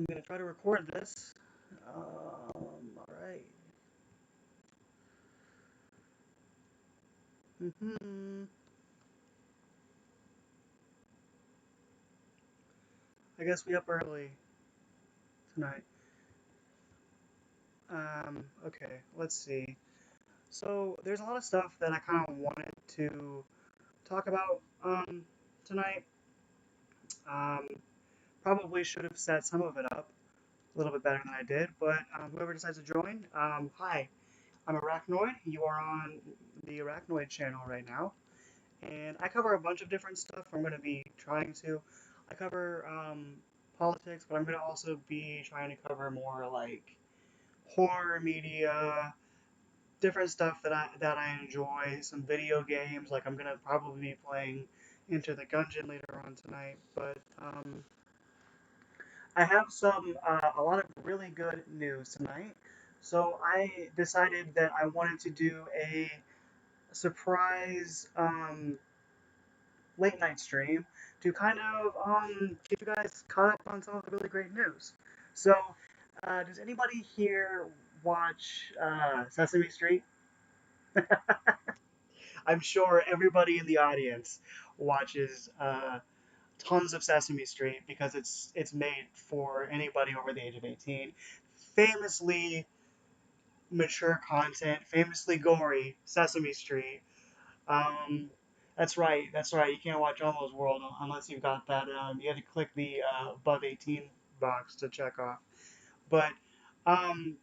I'm gonna try to record this. Alright. I guess we up early tonight. Okay, let's see. So, there's a lot of stuff that I kind of wanted to talk about, tonight. Um, Probably should have set some of it up a little bit better than I did, but whoever decides to join, hi, I'm Arachnoid. You are on the Arachnoid channel right now. And I cover a bunch of different stuff. I'm going to be trying to. I cover politics, but I'm going to also be trying to cover more like horror media, different stuff that I enjoy. Some video games, like I'm going to probably be playing into the Gungeon later on tonight. But I have a lot of really good news tonight. So I decided that I wanted to do a surprise late night stream to kind of get you guys caught up on some of the really great news. So, does anybody here watch Sesame Street? I'm sure everybody in the audience watches tons of Sesame Street because it's made for anybody over the age of 18. Famously mature content, famously gory Sesame Street. Um, that's right. That's right. You can't watch Elmo's World unless you've got that. You have to click the above 18 box to check off. But um,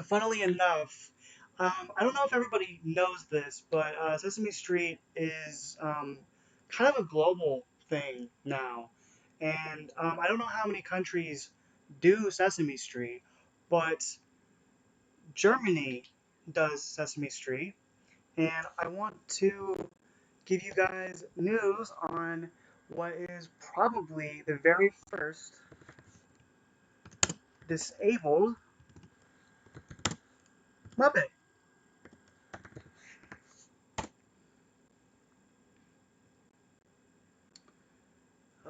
funnily enough, I don't know if everybody knows this, but Sesame Street is kind of a global thing now. And I don't know how many countries do Sesame Street, but Germany does Sesame Street. And I want to give you guys news on what is probably the very first disabled Muppet.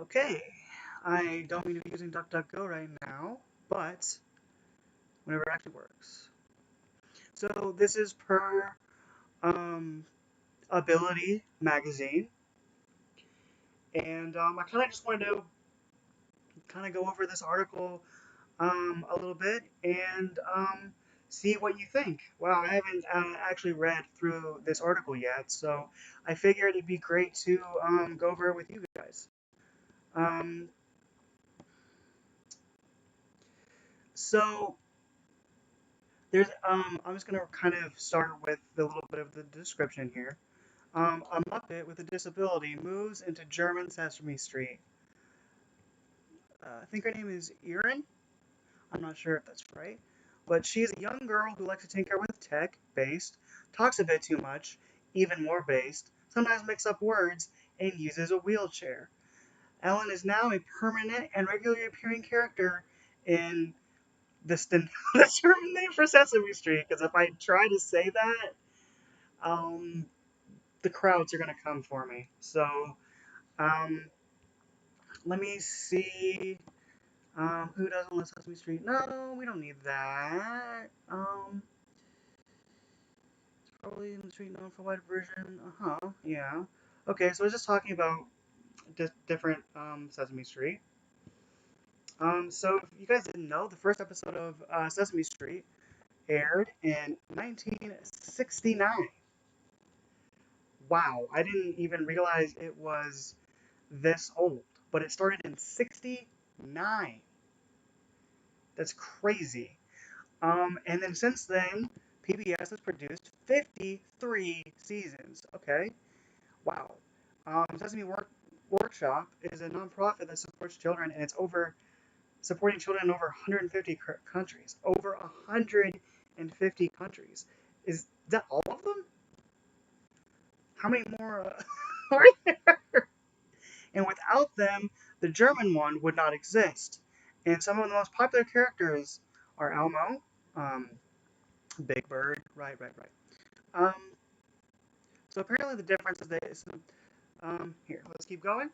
Okay, I don't mean to be using DuckDuckGo right now, but whenever it actually works. So this is per um, Ability magazine, and I kind of just wanted to kind of go over this article a little bit and see what you think. Well, I haven't actually read through this article yet, so I figured it'd be great to go over it with you guys. Um, so I'm just gonna kind of start with a little bit of the description here. A Muppet with a disability moves into German Sesame Street. I think her name is Erin. I'm not sure if that's right. But she's a young girl who likes to tinker with tech, based, talks a bit too much, even more based, sometimes makes up words, and uses a wheelchair. Ellen is now a permanent and regularly appearing character in the German name for Sesame Street, because if I try to say that, um, the crowds are going to come for me. So, um, let me see. Who doesn't live Sesame Street? No, we don't need that. Probably in the street known for wide version. Uh-huh, yeah. Okay, so I was just talking about different Sesame Street. So if you guys didn't know, the first episode of Sesame Street aired in 1969. Wow, I didn't even realize it was this old, but it started in 69. That's crazy. And then since then, PBS has produced 53 seasons. Okay, wow. Sesame Workshop is a nonprofit that supports children, and it's over supporting children in over 150 countries. Over 150 countries. Is that all of them? How many more are there? And without them, the German one would not exist. And some of the most popular characters are Elmo, um, Big Bird, right. Um, so apparently the difference is this. Here, let's keep going.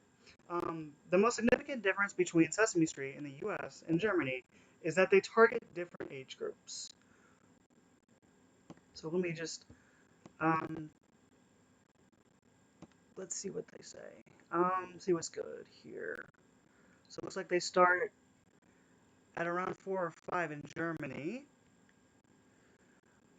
The most significant difference between Sesame Street in the US and Germany is that they target different age groups. So let me just, um, let's see what they say. See what's good here. So it looks like they start at around 4 or 5 in Germany.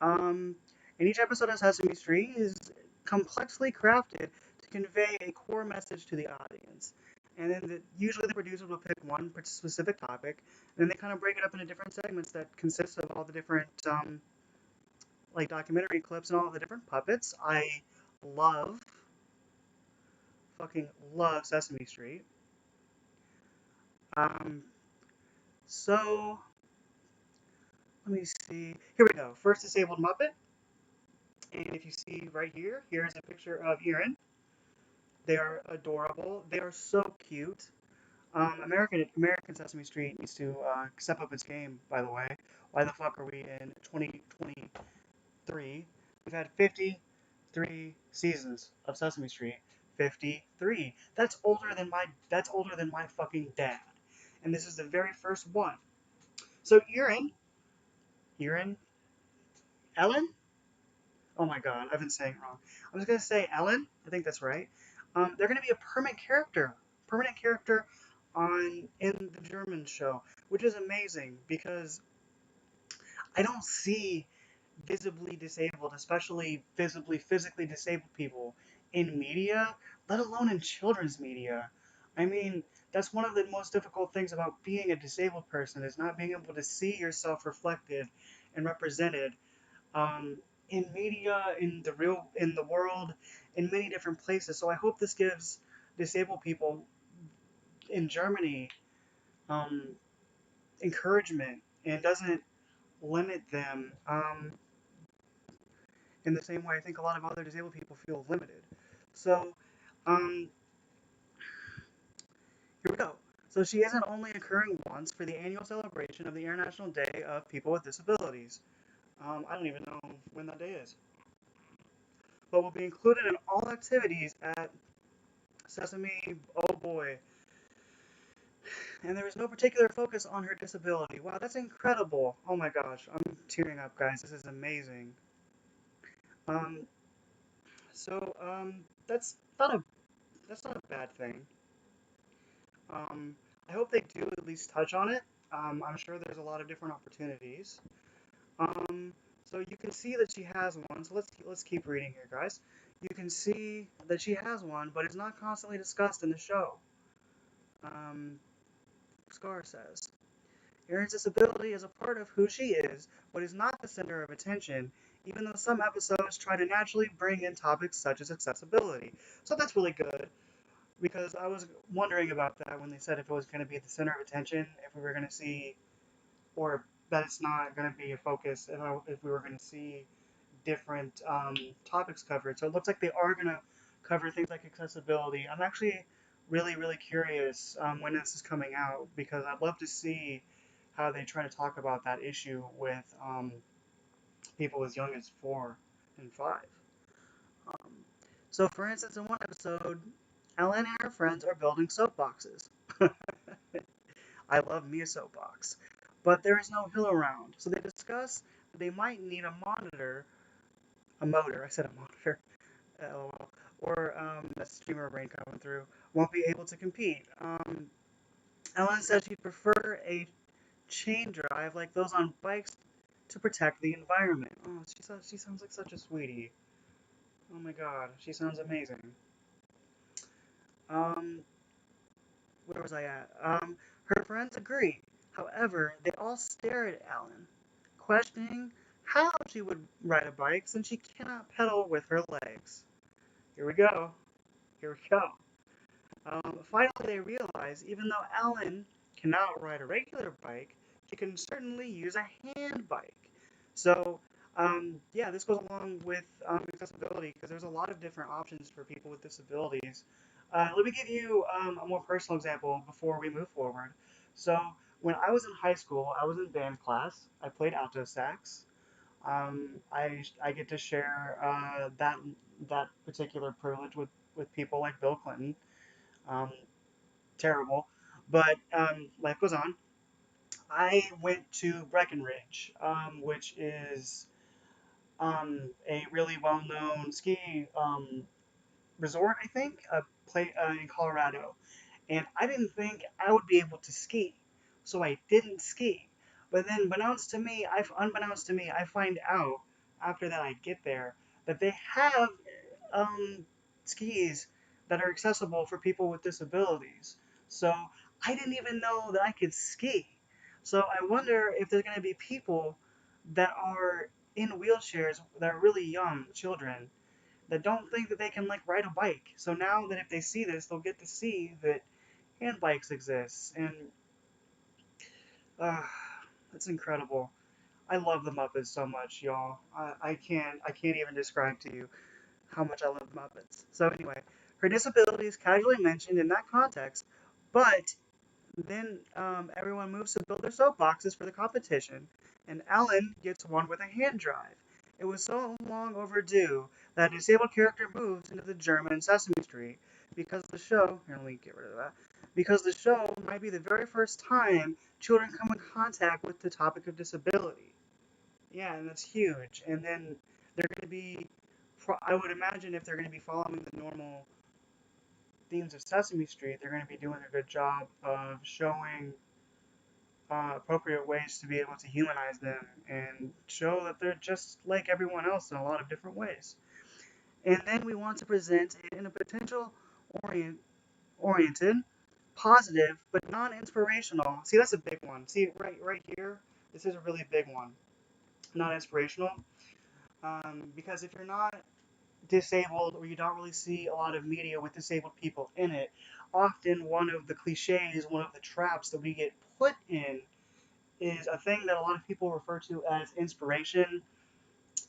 Um, and each episode of Sesame Street is complexly crafted to convey a core message to the audience. And then usually the producers will pick one specific topic, and then they kind of break it up into different segments that consist of all the different like documentary clips and all the different puppets. I love, fucking love Sesame Street. Um, so let me see. Here we go. First disabled Muppet, and if you see right here, here's a picture of Erin. They are adorable. They are so cute. American Sesame Street needs to step up its game. By the way, why the fuck are we in 2023? We've had 53 seasons of Sesame Street. 53. That's older than my fucking dad. And this is the very first one. So Erin, Ellen. Oh my god, I've been saying it wrong. I was gonna say Ellen. I think that's right. They're gonna be a permanent character on in the German show, which is amazing because I don't see visibly disabled, especially visibly physically disabled people in media, let alone in children's media. I mean, that's one of the most difficult things about being a disabled person is not being able to see yourself reflected and represented in media, in the world, in many different places. So I hope this gives disabled people in Germany um, encouragement and doesn't limit them in the same way I think a lot of other disabled people feel limited. So um, here we go. So she isn't only occurring once for the annual celebration of the International Day of People with Disabilities. I don't even know when that day is. But will be included in all activities at Sesame, oh boy. And there is no particular focus on her disability. Wow, that's incredible. Oh my gosh, I'm tearing up, guys. This is amazing. Um, so that's not a bad thing. Um, I hope they do at least touch on it. I'm sure there's a lot of different opportunities. Um, so you can see that she has one. So let's keep reading here, guys. You can see that she has one, but it's not constantly discussed in the show. Um, Scar says. Erin's disability is a part of who she is, but is not the center of attention, even though some episodes try to naturally bring in topics such as accessibility. So that's really good, because I was wondering about that when they said if it was going to be the center of attention, if we were going to see, or that it's not going to be a focus, if we were going to see different topics covered. So it looks like they are going to cover things like accessibility. I'm actually really, really curious when this is coming out because I'd love to see how they try to talk about that issue with people as young as 4 and 5. Um, so, for instance, in one episode, Ellen and her friends are building soapboxes. I love me a soapbox. But there is no hill around, so they discuss that they might need a motor, I said a monitor, LOL, or that streamer brain coming through, won't be able to compete. Ellen said she'd prefer a chain drive like those on bikes to protect the environment. Oh, she sounds like such a sweetie. Oh my god, she sounds amazing. Um, where was I at? Her friends agree. However, they all stare at Ellen, questioning how she would ride a bike since she cannot pedal with her legs. Here we go. Here we go. Finally, they realize even though Ellen cannot ride a regular bike, she can certainly use a hand bike. So, yeah, this goes along with accessibility because there's a lot of different options for people with disabilities. Let me give you a more personal example before we move forward. So, when I was in high school, I was in band class. I played alto sax. I get to share that particular privilege with people like Bill Clinton. Um, terrible. But life goes on. I went to Breckenridge, which is a really well-known ski resort, I think, a play in Colorado. And I didn't think I would be able to ski, so I didn't ski. But then, unbeknownst to me, I find out after that I get there that they have um, skis that are accessible for people with disabilities. So I didn't even know that I could ski. So I wonder if there's going to be people that are in wheelchairs that are really young children that don't think that they can like ride a bike. So now that if they see this, they'll get to see that hand bikes exist, and uh, that's incredible. I love the Muppets so much, y'all. I can't even describe to you how much I love the Muppets. So anyway, her disability is casually mentioned in that context, but then everyone moves to build their soapboxes for the competition, and Ellen gets one with a hand drive. It was so long overdue that a disabled character moves into the German Sesame Street because the show. Here, let me get rid of that. Because the show might be the very first time children come in contact with the topic of disability. Yeah, and that's huge. And then they're going to be. I would imagine if they're going to be following the normal themes of Sesame Street, they're going to be doing a good job of showing appropriate ways to be able to humanize them and show that they're just like everyone else in a lot of different ways. And then we want to present it in a potential oriented, positive, but non-inspirational. See, that's a big one. See, right here, this is a really big one. Not inspirational, because if you're not disabled or you don't really see a lot of media with disabled people in it, often one of the cliches, one of the traps that we get put in is a thing that a lot of people refer to as inspiration.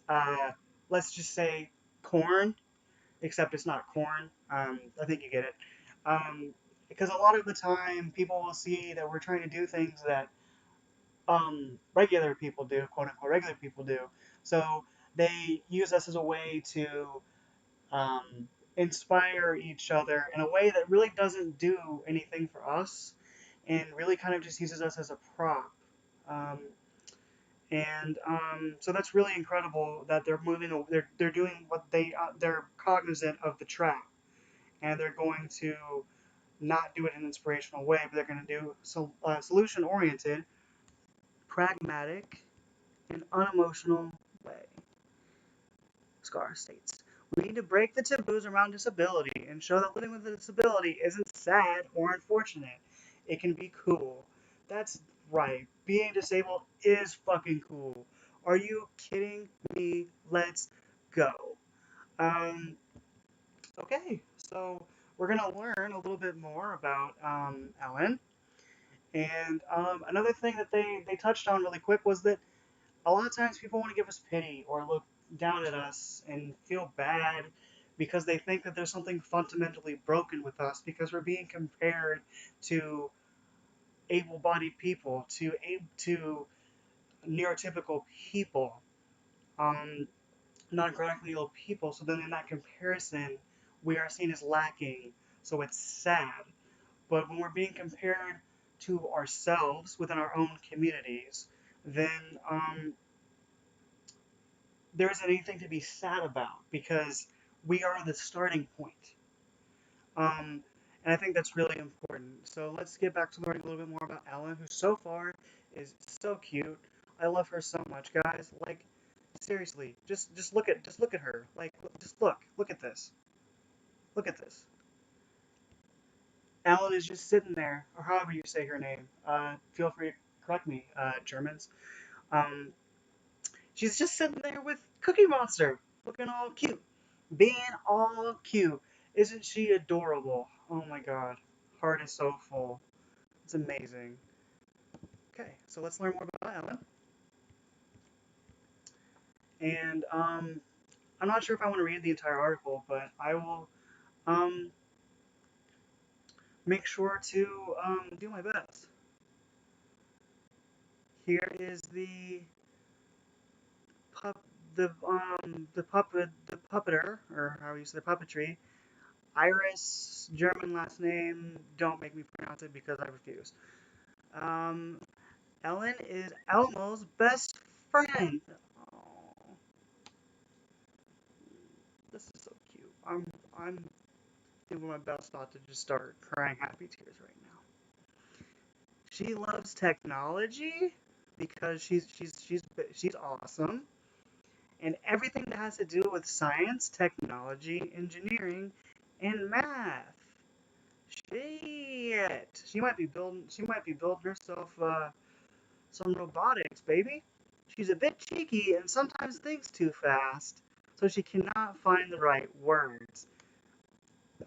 Uh, let's just say corn, except it's not corn. I think you get it. Because a lot of the time, people will see that we're trying to do things that regular people do, quote unquote, regular people do. So they use us as a way to inspire each other in a way that really doesn't do anything for us and really kind of just uses us as a prop. Um, and so that's really incredible that they're moving. They're doing what they're cognizant of the trap, and they're going to not do it in an inspirational way, but they're going to do solution oriented, pragmatic, and unemotional way. Scar states. We need to break the taboos around disability and show that living with a disability isn't sad or unfortunate. It can be cool. That's right. Being disabled is fucking cool. Are you kidding me? Let's go. Um, okay, so we're gonna learn a little bit more about Ellen. And another thing that they touched on really quick was that a lot of times people want to give us pity or look down at us and feel bad because they think that there's something fundamentally broken with us because we're being compared to able-bodied people, to neurotypical people, um, non-chronically ill people. So then in that comparison, we are seen as lacking. So it's sad. But when we're being compared to ourselves within our own communities, then there isn't anything to be sad about because we are the starting point. Um, and I think that's really important. So let's get back to learning a little bit more about Ellen, who so far is so cute. I love her so much, guys. Like, seriously, just look at her. Like, just look at this. Look at this. Ellen is just sitting there, or however you say her name. Feel free to correct me, Germans. Um, she's just sitting there with Cookie Monster, looking all cute. Being all cute. Isn't she adorable? Oh my god. Heart is so full. It's amazing. Okay, so let's learn more about Ellen. And I'm not sure if I want to read the entire article, but I will um, make sure to do my best. Here is pup, the puppeter, or how you say puppetry, Iris, German last name. Don't make me pronounce it because I refuse. Um, Ellen is Elmo's best friend. Oh, this is so cute. I'm doing my best not to just start crying happy tears right now. She loves technology because she's awesome, and everything that has to do with science, technology, engineering, and math. Shit, she might be building herself some robotics, baby. She's a bit cheeky and sometimes thinks too fast, so she cannot find the right words.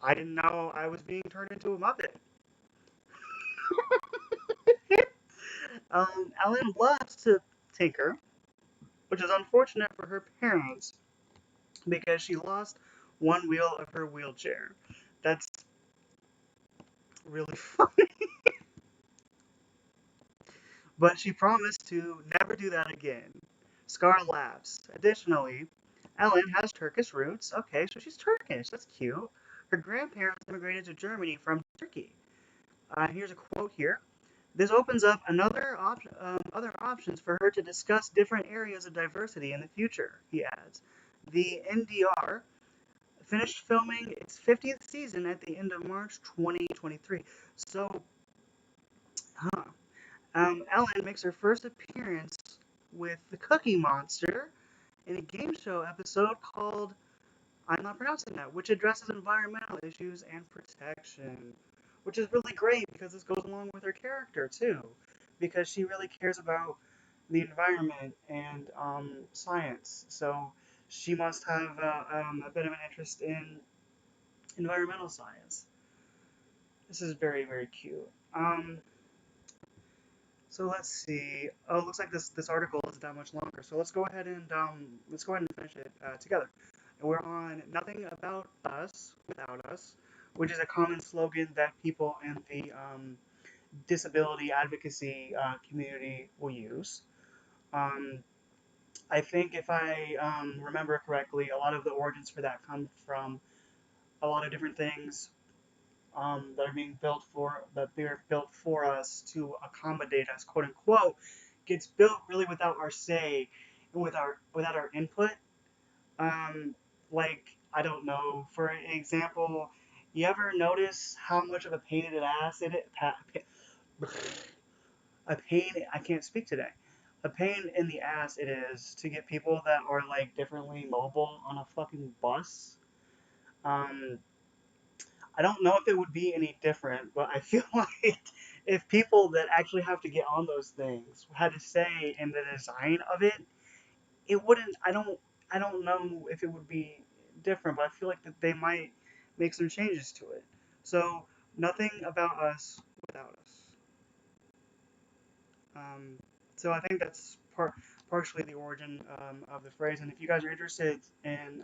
I didn't know I was being turned into a Muppet. Ellen loves to tinker, which is unfortunate for her parents because she lost one wheel of her wheelchair. That's really funny. But she promised to never do that again. Scar laughs. Additionally, Ellen has Turkish roots. Okay, so she's Turkish. That's cute. Her grandparents immigrated to Germany from Turkey. Here's a quote here. This opens up other options for her to discuss different areas of diversity in the future, he adds. The NDR finished filming its 50th season at the end of March 2023. So, huh. Ellen makes her first appearance with the Cookie Monster in a game show episode called I'm not pronouncing that, which addresses environmental issues and protection, which is really great because this goes along with her character too, because she really cares about the environment and science. So she must have a bit of an interest in environmental science. This is very, very cute. So let's see. Oh, it looks like this article is that much longer. So let's go ahead and finish it together. And we're on nothing about us without us, which is a common slogan that people in the disability advocacy community will use. Um, I think if I remember correctly, a lot of the origins for that come from a lot of different things that are being built for that they're built for us to accommodate us, quote unquote, gets built really without our say and without our input. Um, like I don't know, for example, you ever notice how much of a pain in the ass it a pain I can't speak today. A pain in the ass it is to get people that are like differently mobile on a fucking bus. Um, I don't know if it would be any different, but I feel like if people that actually have to get on those things had to say in the design of it, it wouldn't. I don't know if it would be different, but I feel like that they might make some changes to it. So nothing about us without us. Um, so I think that's partially the origin of the phrase. And if you guys are interested in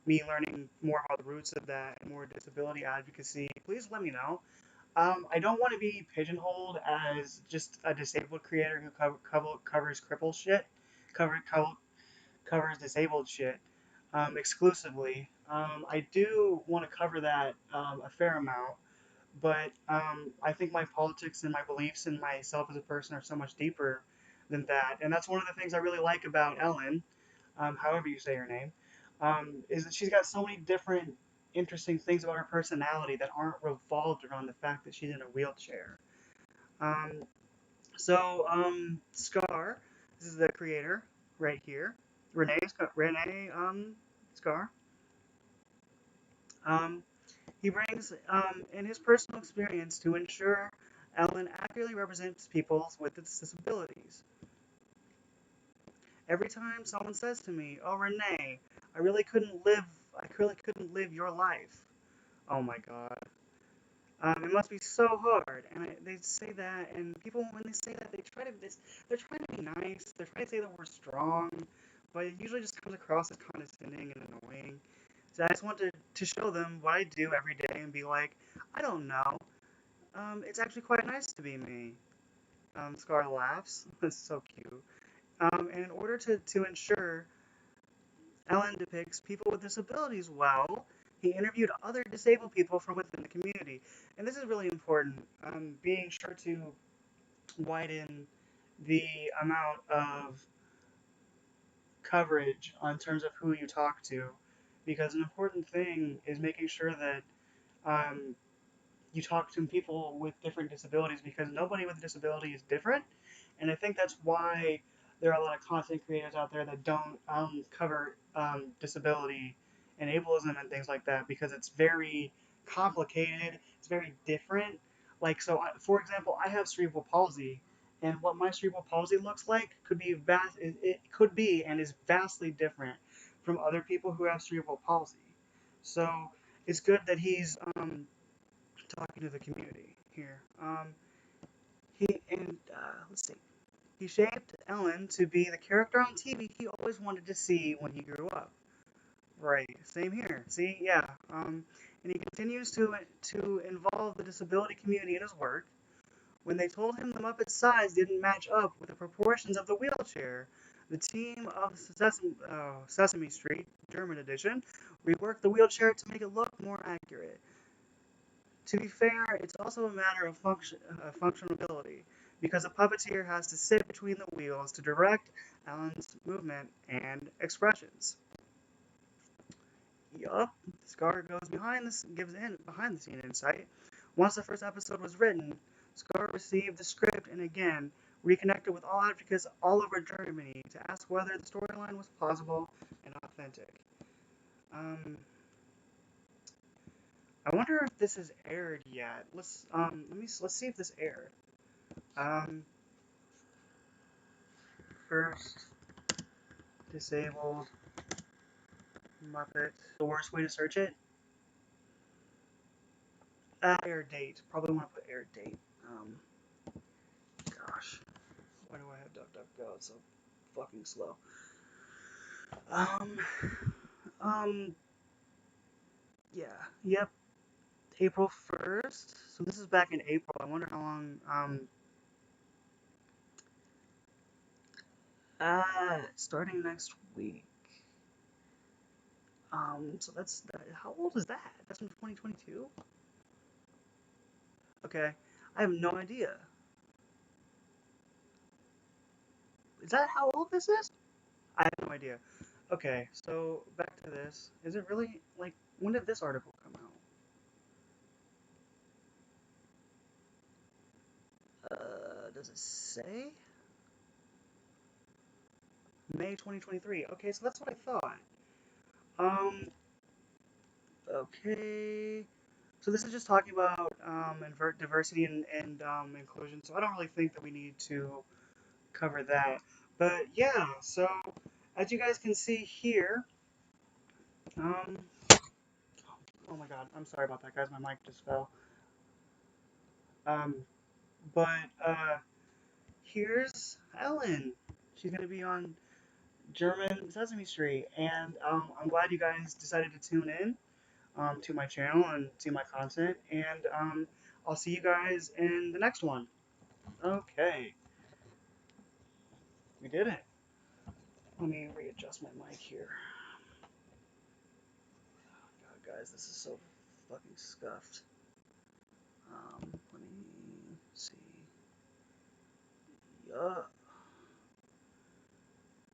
me learning more about the roots of that and more disability advocacy, please let me know. I don't want to be pigeonholed as just a disabled creator who covers crippled shit, cover, co- covers disabled shit exclusively. I do want to cover that a fair amount, but I think my politics and my beliefs and myself as a person are so much deeper than that. And that's one of the things I really like about Ellen, however you say her name, is that she's got so many different interesting things about her personality that aren't revolved around the fact that she's in a wheelchair. Um, Scar, this is the creator right here, Renee Scar. Um, he brings in his personal experience to ensure Ellen accurately represents people with disabilities. Every time someone says to me, "Oh, Renee, I really couldn't live, I really couldn't live your life." Oh my God. It must be so hard, and they say that, and people when they say that, they're trying to be nice, they're trying to say that we're strong, but it usually just comes across as condescending and annoying. So I just want to show them what I do every day and be like, I don't know, it's actually quite nice to be me. Scar laughs. That's so cute. And in order to ensure Ellen depicts people with disabilities well, He interviewed other disabled people from within the community. And this is really important, being sure to widen the amount of coverage on terms of who you talk to, because an important thing is making sure that um, you talk to people with different disabilities, because nobody with a disability is different. And I think that's why there are a lot of content creators out there that don't cover disability and ableism and things like that, because it's very complicated. It's very different. Like, so, for example, I have cerebral palsy, and what my cerebral palsy looks like could be vast. It could be and is vastly different from other people who have cerebral palsy. So it's good that he's talking to the community here. Let's see. He shaped Ellen to be the character on TV he always wanted to see when he grew up. Right. Same here. See, yeah. And he continues to involve the disability community in his work. When they told him the Muppet's size didn't match up with the proportions of the wheelchair, the team of Sesame Street, German edition, reworked the wheelchair to make it look more accurate. To be fair, it's also a matter of functionability, because a puppeteer has to sit between the wheels to direct Alan's movement and expressions. Yup, Scar goes gives in behind the scene insight. Once the first episode was written, Scar received the script and again reconnected with all advocates all over Germany to ask whether the storyline was plausible and authentic. I wonder if this has aired yet. Let's see if this aired. First disabled Muppet. The worst way to search it? Air date. Probably want to put air date. Gosh. Why do I have DuckDuckGo? It's so fucking slow. Um, um, yeah. Yep. April 1st. So this is back in April. I wonder how long, starting next week. So how old is that? That's from 2022? Okay. I have no idea. Is that how old this is? I have no idea. Okay, so back to this. Is it really, like, when did this article come out? Does it say? May 2023. Okay, so that's what I thought. Um, okay. So this is just talking about diversity and inclusion, so I don't really think that we need to cover that. But yeah, so as you guys can see here, um, oh my god, I'm sorry about that, guys. My mic just fell. Um, but here's Ellen. She's gonna be on German Sesame Street, and I'm glad you guys decided to tune in to my channel and to my content, and I'll see you guys in the next one. Okay, we did it. Let me readjust my mic here. God, guys, this is so fucking scuffed. Let me see. Yeah,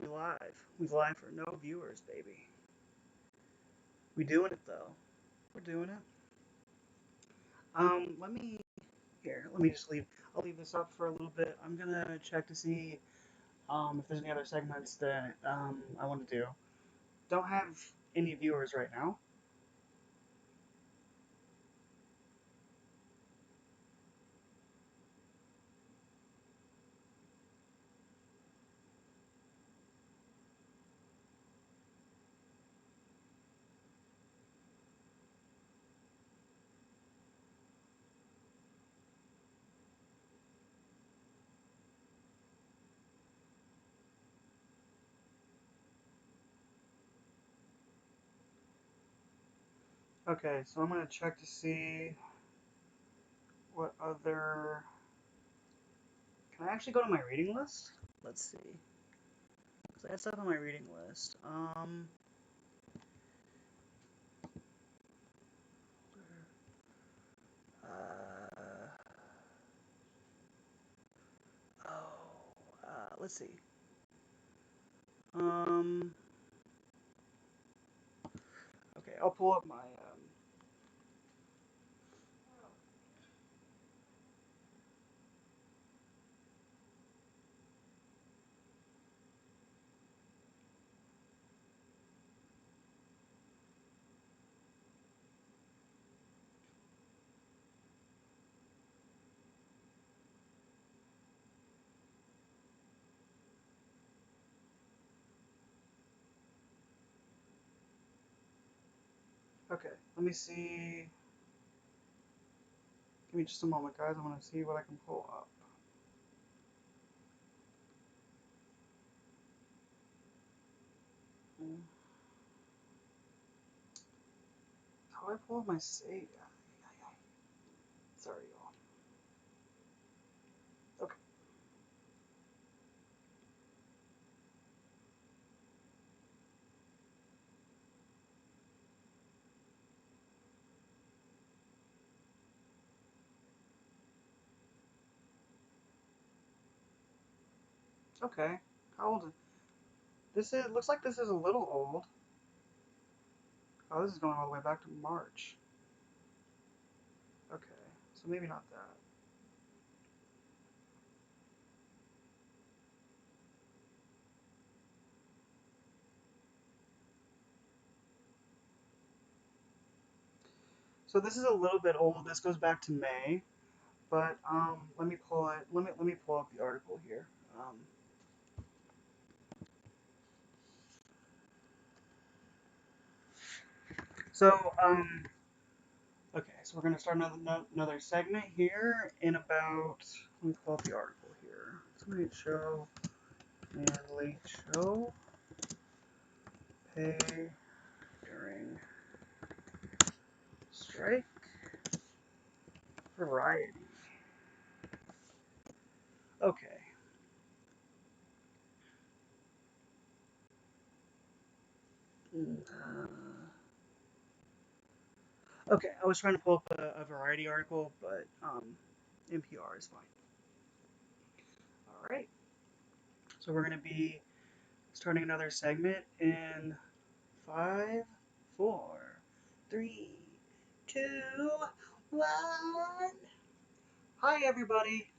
we live. We live for no viewers, baby. We doing it though. We're doing it. Let me Let me just leave. I'll leave this up for a little bit. I'm gonna check to see if there's any other segments that I want to do. Don't have any viewers right now. Okay, so I'm gonna check to see what other. Can I actually go to my reading list? Let's see. Cause I had stuff on my reading list. let's see. Um, okay, I'll pull up my. Okay, let me see. Give me just a moment, guys. I want to see what I can pull up. Mm, how do I pull up my save? Sorry, y'all. Okay. Okay. How old is this? Is looks like this is a little old. Oh, this is going all the way back to March. Okay, so maybe not that. So this is a little bit old. This goes back to May, but let me pull it. Let me pull up the article here. Um, so okay, so we're gonna start another segment here in about. Let me pull up the article here. Tonight show and late show pay during strike variety. Okay. Okay, I was trying to pull up a variety article, but NPR is fine. All right, so we're gonna be starting another segment in five, four, three, two, one. Hi everybody.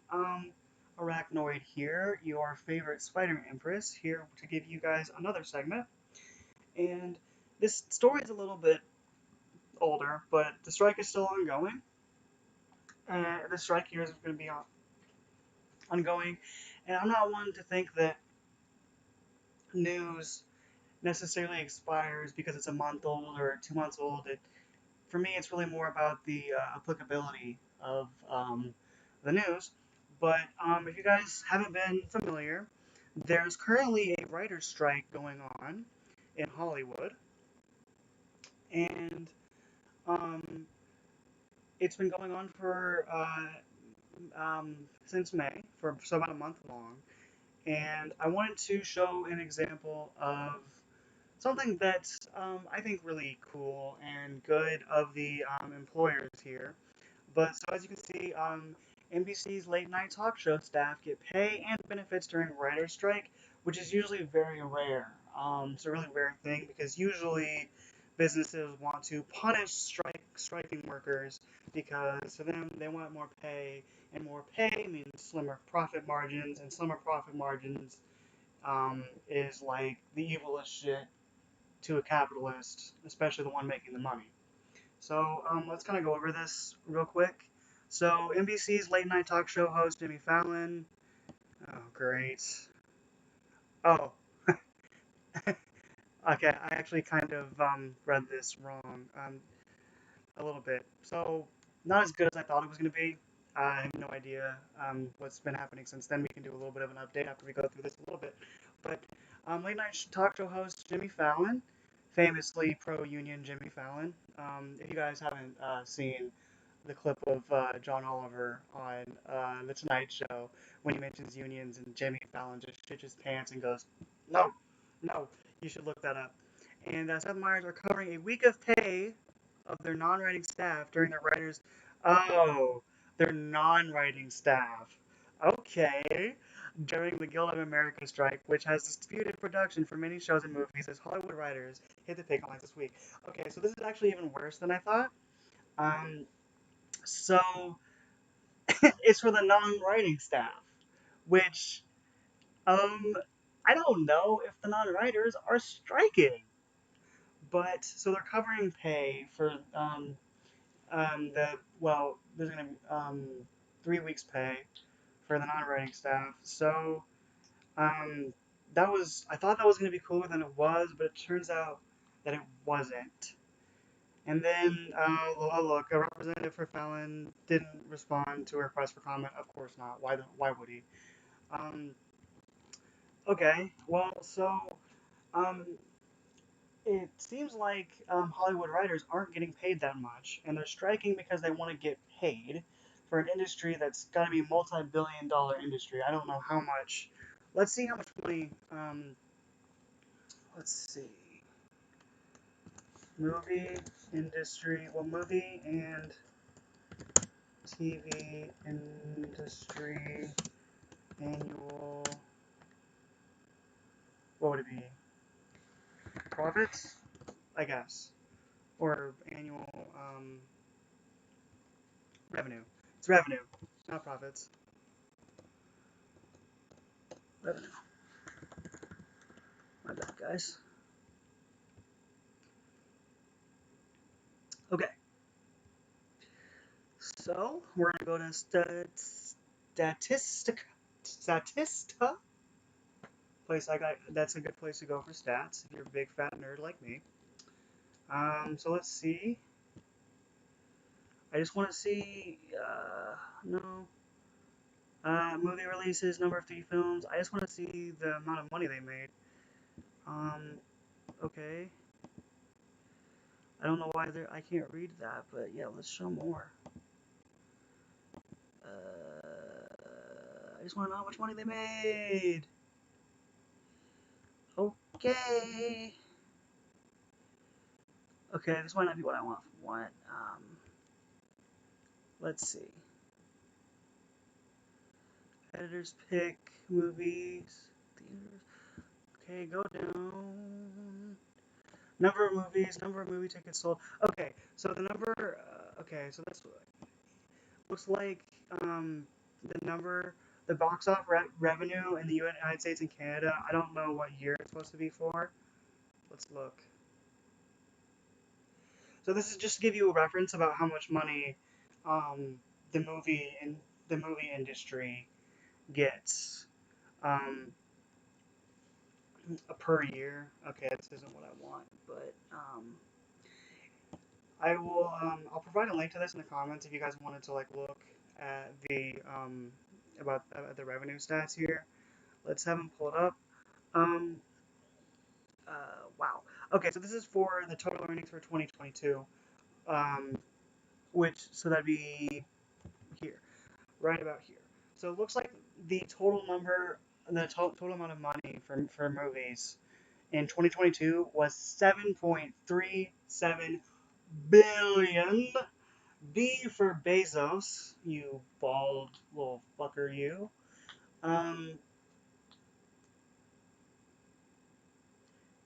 Arachnoid here, your favorite spider empress, here to give you guys another segment. And this story is a little bit older, but the strike is still ongoing. And the strike here is going to be ongoing. And I'm not one to think that news necessarily expires because it's a month old or 2 months old. For me, it's really more about the applicability of the news. But if you guys haven't been familiar, there's currently a writer's strike going on in Hollywood, and um, it's been going on for since May, for so about a month long. And I wanted to show an example of something that's I think really cool and good of the employers here. But so as you can see, NBC's late night talk show staff get pay and benefits during writer's strike, which is usually very rare. It's a really rare thing because usually businesses want to punish striking workers because to them they want more pay, and more pay means slimmer profit margins, and slimmer profit margins is like the evilest shit to a capitalist, especially the one making the money. So let's kind of go over this real quick. So NBC's late night talk show host Jimmy Fallon. Oh, great. Oh, okay. I actually kind of read this wrong a little bit. So not as good as I thought it was going to be. I have no idea what's been happening since then. We can do a little bit of an update after we go through this a little bit. But late night talk show host Jimmy Fallon, famously pro-union Jimmy Fallon. If you guys haven't seen the clip of John Oliver on The Tonight Show when he mentions unions and Jimmy Fallon just shits his pants and goes, no, no, you should look that up. And Seth Meyers are covering a week of pay of their non-writing staff during their writers. Oh, their non-writing staff. Okay. during the Guild of America strike, which has disputed production for many shows and movies as Hollywood writers hit the picket lines this week. Okay, so this is actually even worse than I thought. Um, so it's for the non-writing staff, which um, I don't know if the non-writers are striking, but so they're covering pay for there's gonna be 3 weeks pay for the non-writing staff. So um, I thought that was gonna be cooler than it was, but it turns out that it wasn't. And then, look, a representative for Fallon didn't respond to a request for comment. Of course not. Why would he? Um, okay, well, so um, it seems like Hollywood writers aren't getting paid that much, and they're striking because they want to get paid for an industry that's got to be a multi-billion-dollar industry. I don't know how much. Let's see how much money. Let's see. Movie industry. Well, movie and TV industry annual. What would it be? Profits, I guess, or annual revenue. It's revenue, not profits. Revenue. My bad, guys. Okay, so we're gonna go to Statista. Place I got. That's a good place to go for stats if you're a big fat nerd like me. So let's see. I just want to see. No. Movie releases, number of TV films. I just want to see the amount of money they made. Um, okay. I don't know why I can't read that, but yeah, let's show more. I just want to know how much money they made. Okay. Okay, this might not be what I want. What? Let's see. Editors pick movies. Theaters. Okay, go down. Number of movies, number of movie tickets sold. Okay, so the number. Okay, so that's looks like the number, the box office revenue in the United States and Canada. I don't know what year it's supposed to be for. Let's look. So this is just to give you a reference about how much money um, the movie industry gets per year. Okay, this isn't what I want, but I will. I'll provide a link to this in the comments if you guys wanted to like look at the about the revenue stats here. Let's have them pull it up. Um, wow. Okay, so this is for the total earnings for 2022. Um, so that'd be here, right about here. So it looks like the total number, the total amount of money for movies in 2022 was 7.37 billion. B for Bezos, you bald little fucker, you. Um,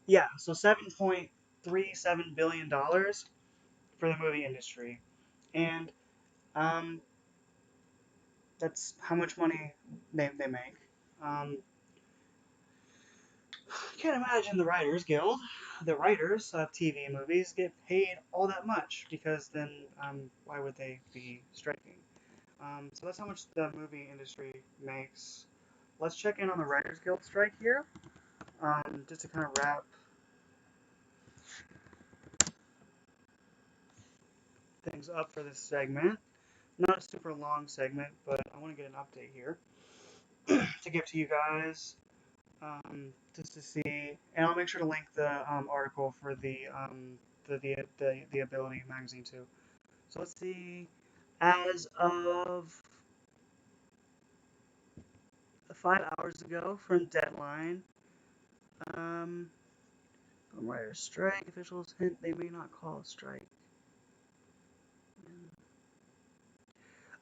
yeah, so $7.37 billion for the movie industry, and um, that's how much money they make. Um, I can't imagine the writers of TV and movies, get paid all that much because then why would they be striking? So that's how much the movie industry makes. Let's check in on the Writers Guild strike here, just to kind of wrap things up for this segment. Not a super long segment, but I want to get an update here to give to you guys, just to see, and I'll make sure to link the article for the Ability magazine too. So let's see, as of 5 hours ago from deadline, um, writer's strike officials hint they may not call a strike.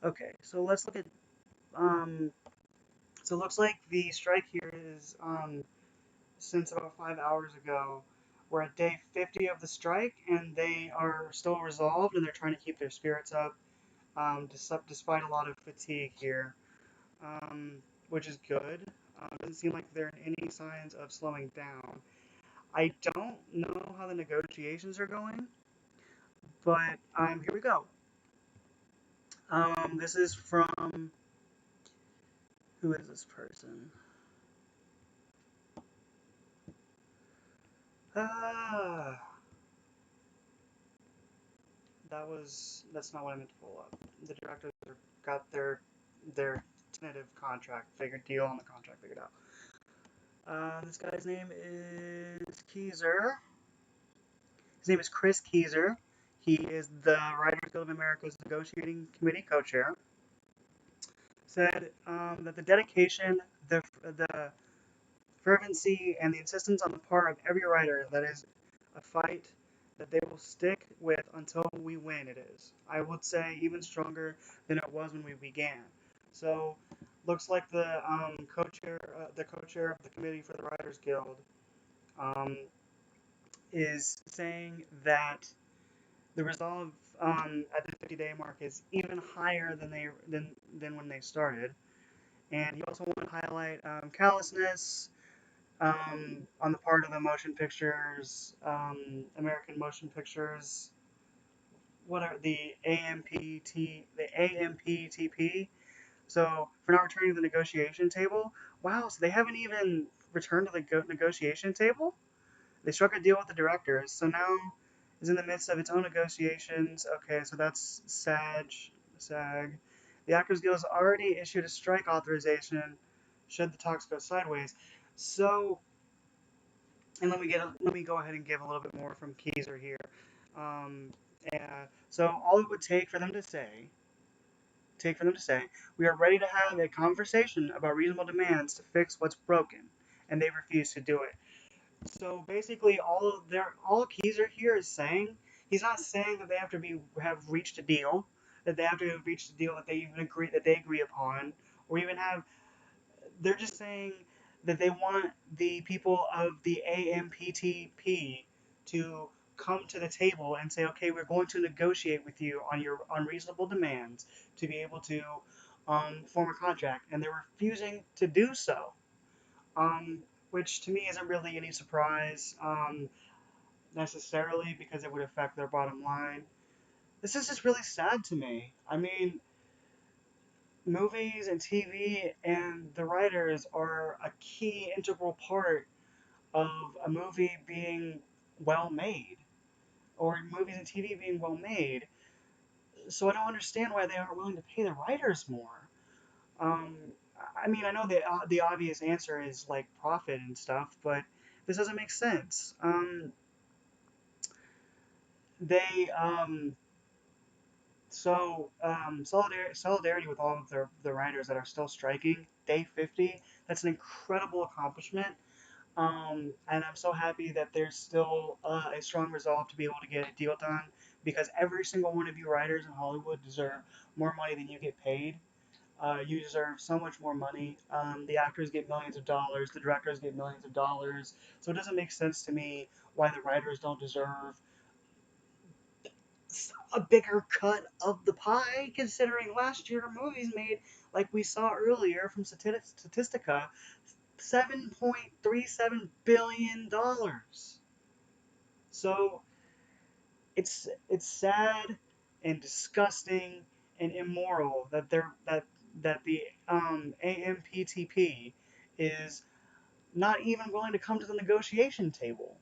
Okay, so let's look at So it looks like the strike here is since about 5 hours ago. We're at day 50 of the strike, and they are still resolved, and they're trying to keep their spirits up, despite a lot of fatigue here, um, which is good. Doesn't seem like there are any signs of slowing down. I don't know how the negotiations are going, but here we go. This is from, who is this person? Ah, that's not what I meant to pull up. The directors got their tentative contract figured deal on the contract figured out. This guy's name is Keyser. His name is Chris Keyser. He is the Writers Guild of America's negotiating committee co-chair. Said that the dedication, the fervency, and the insistence on the part of every writer that is a fight that they will stick with until we win. It is, I would say, even stronger than it was when we began. So, looks like the co-chair of the committee for the Writers Guild, um, is saying that the resolve at the 50-day mark is even higher than when they started. And he also wanted to highlight callousness on the part of the motion pictures, American Motion Pictures. What are the AMPTP? So for not returning to the negotiation table. Wow, so they haven't even returned to the negotiation table. They struck a deal with the directors, so now is in the midst of its own negotiations. Okay, so that's SAG. The Actors Guild has already issued a strike authorization should the talks go sideways. So, and let me go ahead and give a little bit more from Keyser here. Um, so all it would take for them to say, we are ready to have a conversation about reasonable demands to fix what's broken, and they refuse to do it. So basically, all Keyser here is saying, he's not saying that they have reached a deal, that they have to have reached a deal that they agree upon, or even have. They're just saying that they want the people of the AMPTP to come to the table and say, okay, we're going to negotiate with you on your unreasonable demands to be able to form a contract, and they're refusing to do so. Um, which to me isn't really any surprise necessarily because it would affect their bottom line. This is just really sad to me. I mean, movies and TV and the writers are a key integral part of a movie being well made, or movies and TV being well made. So I don't understand why they aren't willing to pay the writers more. Um, I mean, I know the obvious answer is like profit and stuff, but this doesn't make sense. They so solidarity with all of the writers that are still striking. Day 50. That's an incredible accomplishment. And I'm so happy that there's still a strong resolve to be able to get a deal done because every single one of you writers in Hollywood deserve more money than you get paid. You deserve so much more money. The actors get millions of dollars, the directors get millions of dollars. So it doesn't make sense to me why the writers don't deserve a bigger cut of the pie, considering last year movies made, like we saw earlier from Statistica, $7.37 billion. So it's sad and disgusting and immoral that the AMPTP is not even willing to come to the negotiation table.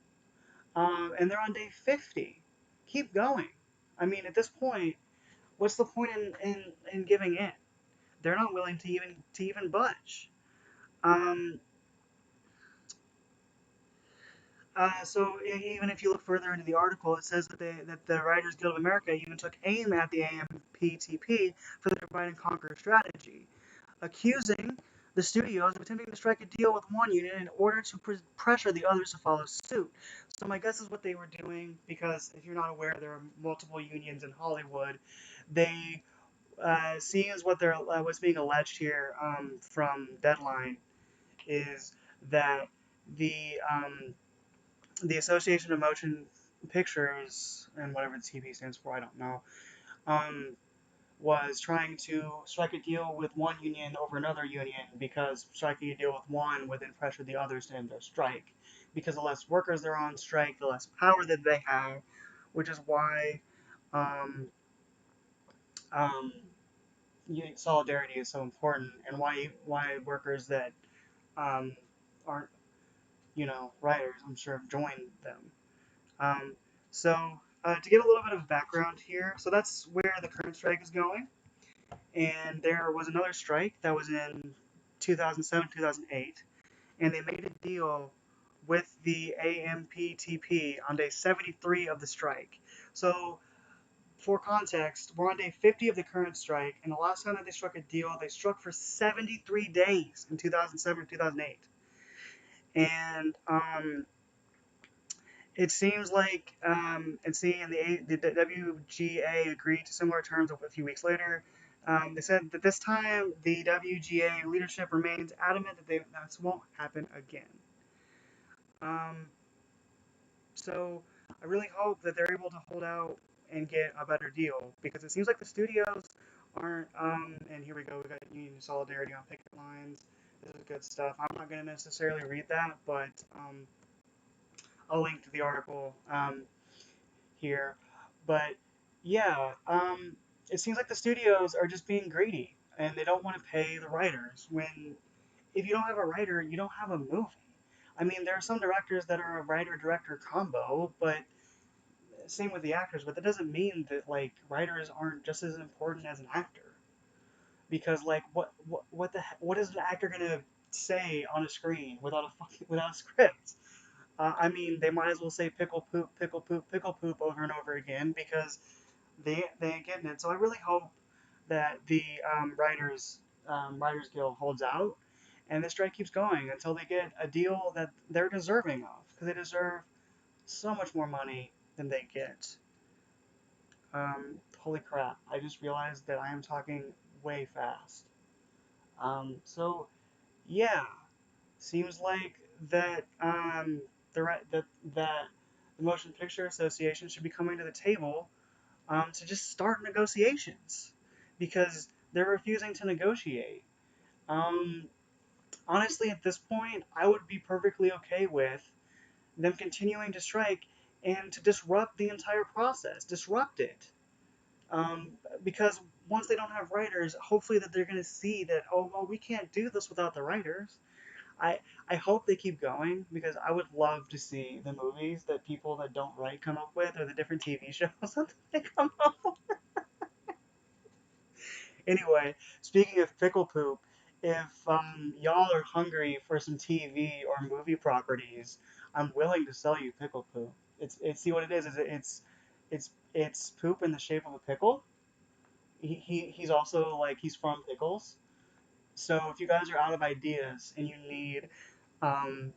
And they're on day 50. Keep going. I mean, at this point, what's the point in giving in? They're not willing to even budge. Um, so even if you look further into the article, it says that the Writers Guild of America even took aim at the AMPTP for the divide and conquer strategy, accusing the studios of attempting to strike a deal with one union in order to pressure the others to follow suit. So my guess is what they were doing, because if you're not aware, there are multiple unions in Hollywood. They seeing as what they're what's being alleged here from Deadline is that the um, the Association of Motion Pictures and whatever the TV stands for, I don't know, um, was trying to strike a deal with one union over another union because striking a deal with one would then pressure the others to end their strike. Because the less workers there are on strike, the less power that they have, which is why um, um, solidarity is so important, and why workers that um, aren't writers, I'm sure, have joined them. Um, so to get a little bit of background here, so that's where the current strike is going. And there was another strike that was in 2007, 2008, and they made a deal with the AMPTP on day 73 of the strike. So, for context, we're on day 50 of the current strike, and the last time that they struck a deal, they struck for 73 days in 2007, 2008. And it seems like, the WGA agreed to similar terms a few weeks later. They said that this time the WGA leadership remains adamant that this won't happen again. Um, so I really hope that they're able to hold out and get a better deal because it seems like the studios aren't. And here we go. We got union solidarity on picket lines. This is good stuff. I'm not going to necessarily read that, but I'll link to the article here. But yeah, it seems like the studios are just being greedy and they don't want to pay the writers. When if you don't have a writer, you don't have a movie. I mean, there are some directors that are a writer-director combo, but same with the actors. But that doesn't mean that like writers aren't just as important as an actor. Because like, what is an actor gonna say on a screen without a script? I mean, they might as well say pickle poop, pickle poop, pickle poop over and over again because they ain't getting it. So I really hope that the Writers Guild holds out, and the strike keeps going until they get a deal that they're deserving of, because they deserve so much more money than they get. Holy crap! I just realized that I am talking way fast. So yeah, seems like that that the Motion Picture Association should be coming to the table to just start negotiations because they're refusing to negotiate. Um, Honestly, at this point, I would be perfectly okay with them continuing to strike and to disrupt the entire process, disrupt it. Because once they don't have writers, hopefully that they're going to see that, oh, well, we can't do this without the writers. I, I hope they keep going because I would love to see the movies that people that don't write come up with or the different TV shows that they come up with. Anyway, speaking of pickle poop, if y'all are hungry for some TV or movie properties, I'm willing to sell you pickle poop. It's see what it is. It's poop in the shape of a pickle. He's also like he's from pickles. So if you guys are out of ideas and you um,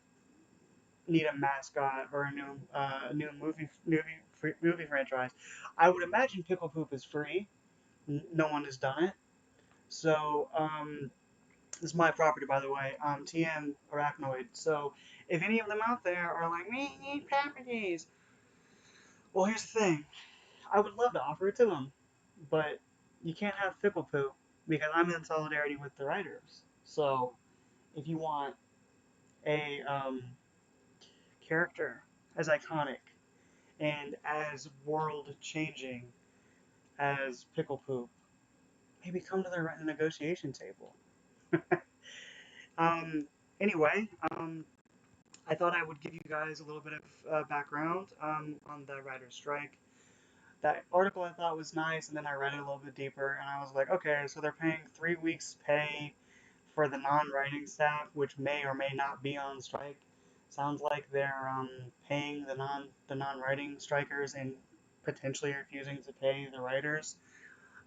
need a mascot or a new movie franchise, I would imagine pickle poop is free. No one has done it. So this is my property, by the way. TM Arachnoid. So if any of them out there are like, we need properties, well, here's the thing. I would love to offer it to them, but you can't have pickle poop because I'm in solidarity with the writers. So if you want a character as iconic and as world changing as pickle poop, maybe come to the negotiation table. um, anyway, I thought I would give you guys a little bit of background on the writer's strike. That article I thought was nice, and then I read it a little bit deeper, and I was like, okay, so they're paying 3 weeks' pay for the non-writing staff, which may or may not be on strike. Sounds like they're paying the non-writing strikers and potentially refusing to pay the writers.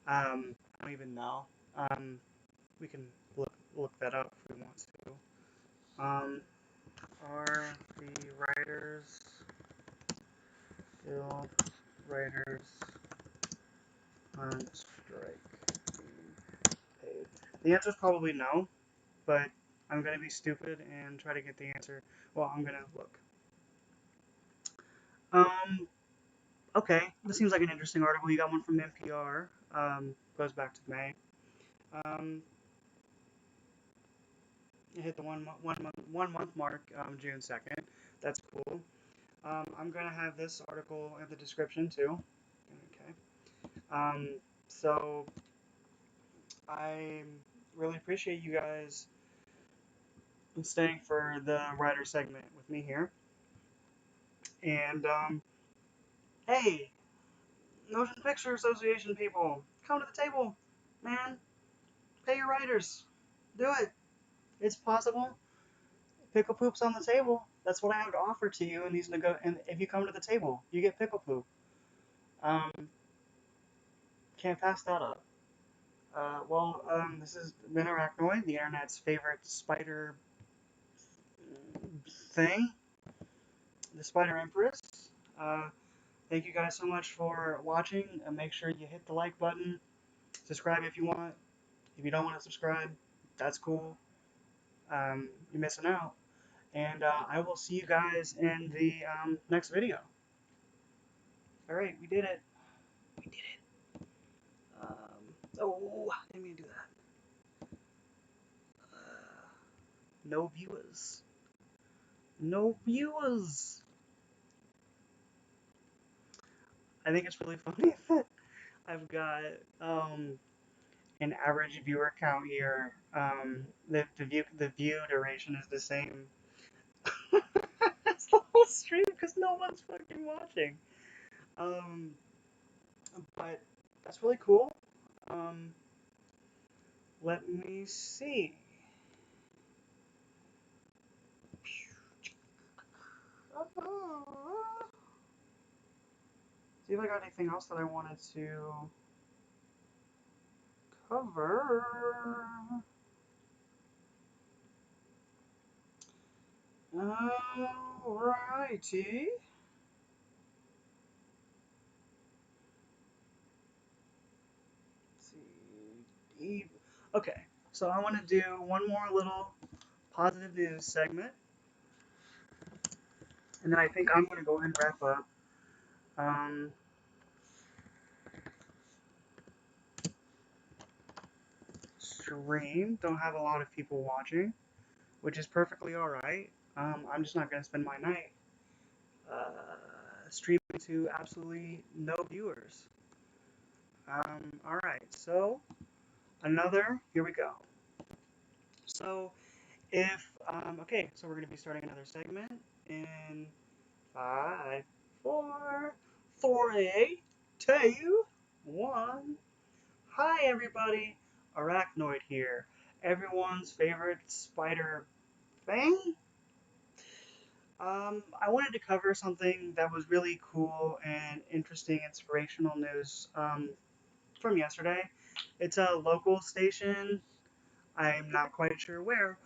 I don't even know. Um, we can look that up if we want to. Are the writers guild writers on strike? The answer is probably no, but I'm going to be stupid and try to get the answer. Well, I'm going to look. Um, okay, this seems like an interesting article. You got one from NPR. Goes back to May. Um, it hit the one month mark, June 2nd. That's cool. I'm going to have this article in the description too. Okay. Um, so I really appreciate you guys staying for the writer segment with me here. And hey, Motion Picture Association people, come to the table, man. Pay your writers. Do it. It's possible. Pickle poop's on the table. That's what I have to offer to you in these And if you come to the table, you get pickle poop. Um, can't pass that up. This has been Arachnoid, the internet's favorite spider thing, the Spider Empress. Uh, Thank you guys so much for watching. Make sure you hit the like button. Subscribe if you want. If you don't want to subscribe, that's cool. You're missing out. And I will see you guys in the next video. Alright, we did it. We did it. Oh, I didn't mean to do that. No viewers. No viewers. I think it's really funny that I've got an average viewer count here. The view duration is the same. That's the whole stream because no one's fucking watching. Um, but that's really cool. Um, let me see. See if I got anything else that I wanted to cover. Alrighty. Let's see. Okay, so I want to do one more little positive news segment, and then I think I'm going to go ahead and wrap up. Stream. Don't have a lot of people watching, which is perfectly alright. I'm just not going to spend my night streaming to absolutely no viewers. Alright, so here we go. So, okay, so we're going to be starting another segment in 5, 4, 3, 2, 1. Hi, everybody. Arachnoid here. Everyone's favorite spider thing? I wanted to cover something that was really cool and interesting, inspirational news from yesterday. It's a local station. I'm not quite sure where,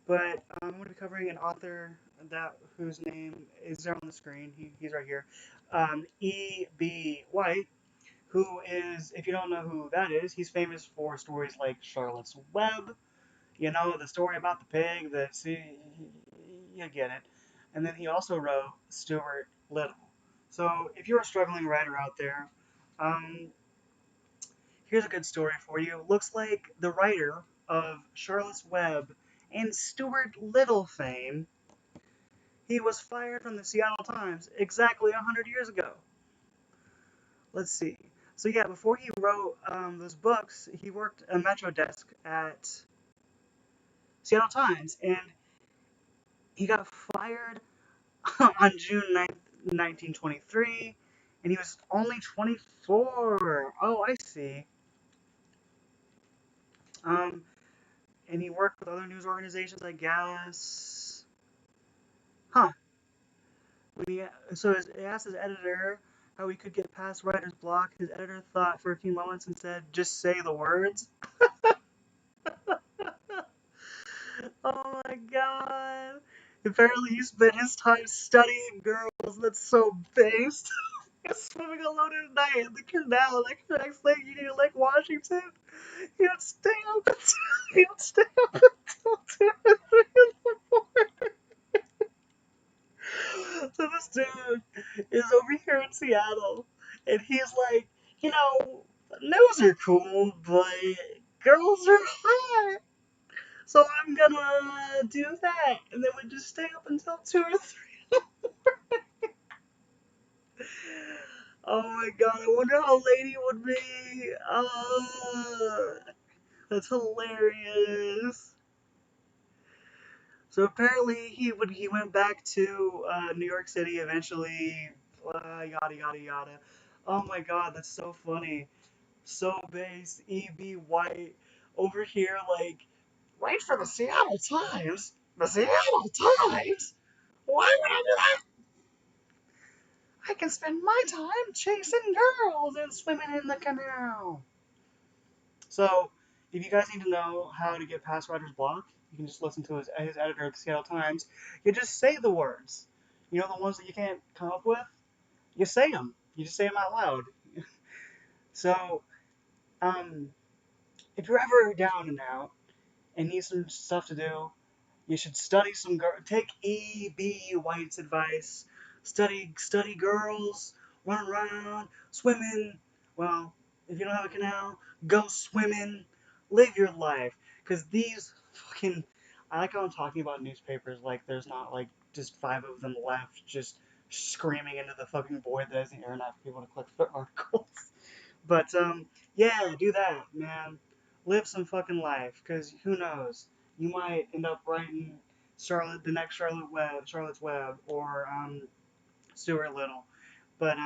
but I'm going to be covering an author whose name is there on the screen. He's right here. E.B. White, who is, if you don't know who that is, he's famous for stories like Charlotte's Web. You know, the story about the pig, you get it. And then he also wrote Stuart Little. So if you're a struggling writer out there, um, here's a good story for you. Looks like the writer of Charlotte's Web and Stuart Little fame, he was fired from the Seattle Times exactly 100 years ago. Let's see. So yeah, before he wrote those books, he worked a Metro desk at Seattle Times, and he got fired on June 9th, 1923, and he was only 24. Oh, I see. Um, and he worked with other news organizations, I guess. Huh. He asked his editor how he could get past writer's block. His editor thought for a few moments and said, "Just say the words." Oh my god. Apparently he spent his time studying girls. That's so based. Swimming alone at night in the canal that connects Lake Union to Lake Washington. He would stay up until he would stay up until 2 or 3 in the morning. So this dude is over here in Seattle, and he's like, you know, news are cool, but girls are hot. So I'm gonna do that, and then we just stay up until 2 or 3. Oh my god, I wonder how Lady would be. That's hilarious. So apparently he went back to New York City eventually. Yada yada yada. Oh my god, that's so funny. So base, E.B. White over here like, wait for the Seattle Times. The Seattle Times. Why would I do that? I can spend my time chasing girls and swimming in the canal. So, if you guys need to know how to get past writer's block, you can just listen to his editor at the Seattle Times. You just say the words. You know the ones that you can't come up with? You say them. You just say them out loud. So, um, if you're ever down and out and need some stuff to do, you should study take E.B. White's advice. Study girls, run around, swimming. Well, if you don't have a canal, go swimming, live your life. Cause these fucking, I like how I'm talking about newspapers like there's not like just 5 of them left, just screaming into the fucking void that is the internet for people to click their articles. But yeah, do that, man. Live some fucking life, cause who knows? You might end up writing the next Charlotte's Web, or Stuart Little. But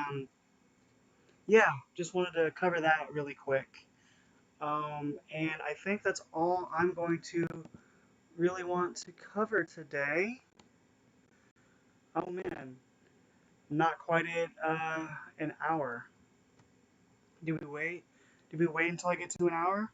yeah, just wanted to cover that really quick. And I think that's all I'm going to really want to cover today. Oh man, not quite at an hour. Do we wait? Do we wait until I get to an hour?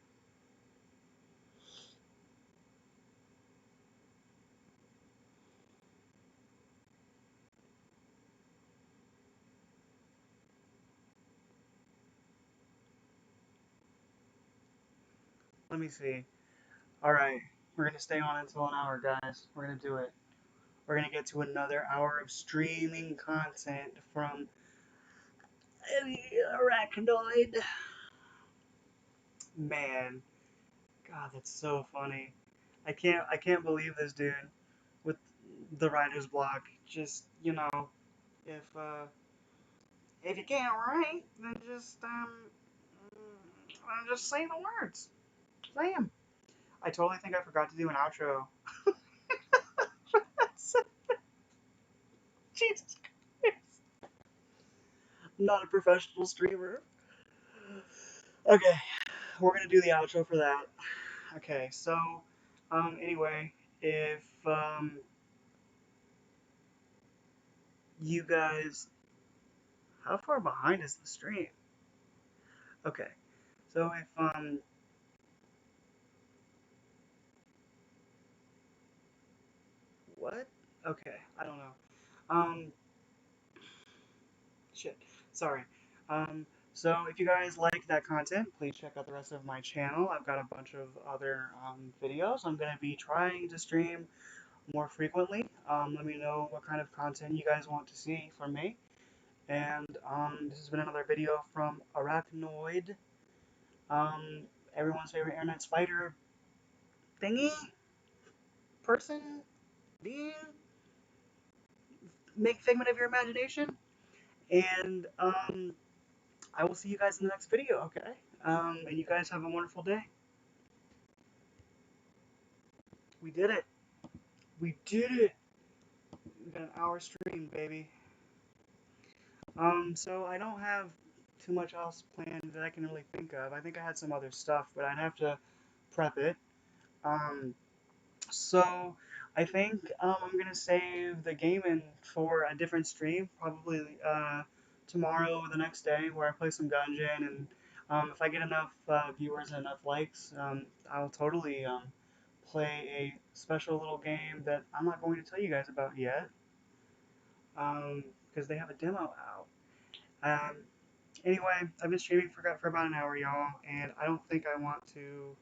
Let me see. All right, we're gonna stay on until an hour, guys. We're gonna do it. We're gonna get to another hour of streaming content from the Arachnoid. Man, God, that's so funny. I can't believe this dude with the writer's block. Just if if you can't write, then just say the words. Say them. I totally think I forgot to do an outro. Jesus Christ. I'm not a professional streamer. Okay, we're gonna do the outro for that. Okay, so anyway, if you guys, how far behind is the stream? Okay, so if what? Okay, I don't know. Um, shit. Sorry. So if you guys like that content, please check out the rest of my channel. I've got a bunch of other videos. I'm gonna be trying to stream more frequently. Let me know what kind of content you guys want to see from me. And this has been another video from Arachnoid, um, everyone's favorite internet spider thingy, person, being, make figment of your imagination. And I will see you guys in the next video, okay? And you guys have a wonderful day. We did it. We did it. We got an hour stream, baby. So I don't have too much else planned that I can really think of. I think I had some other stuff, but I'd have to prep it. Um, So I think I'm gonna save the gaming for a different stream, probably tomorrow or the next day, where I play some Gungeon, and if I get enough viewers and enough likes, I'll totally play a special little game that I'm not going to tell you guys about yet, because they have a demo out. Anyway, I've been streaming for about an hour, y'all, and I don't think I want to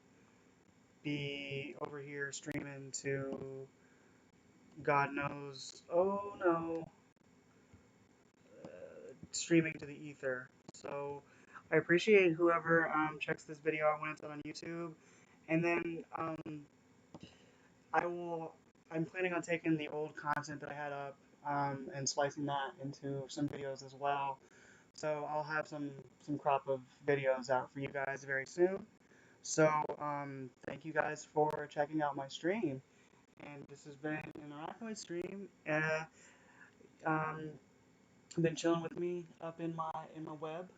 be over here streaming to God knows. Oh no, streaming to the ether. So I appreciate whoever checks this video out when it's on YouTube, and then I will. I'm planning on taking the old content that I had up and splicing that into some videos as well. So I'll have some crop of videos out for you guys very soon. So thank you guys for checking out my stream, and this has been an Arachnoid stream. Um, been chilling with me up in my web,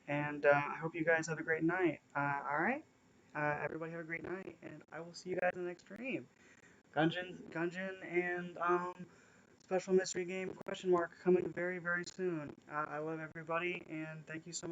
and I hope you guys have a great night. All right, everybody have a great night, and I will see you guys in the next stream. Gungeon, and special mystery game question mark coming very soon. I love everybody, and thank you so much.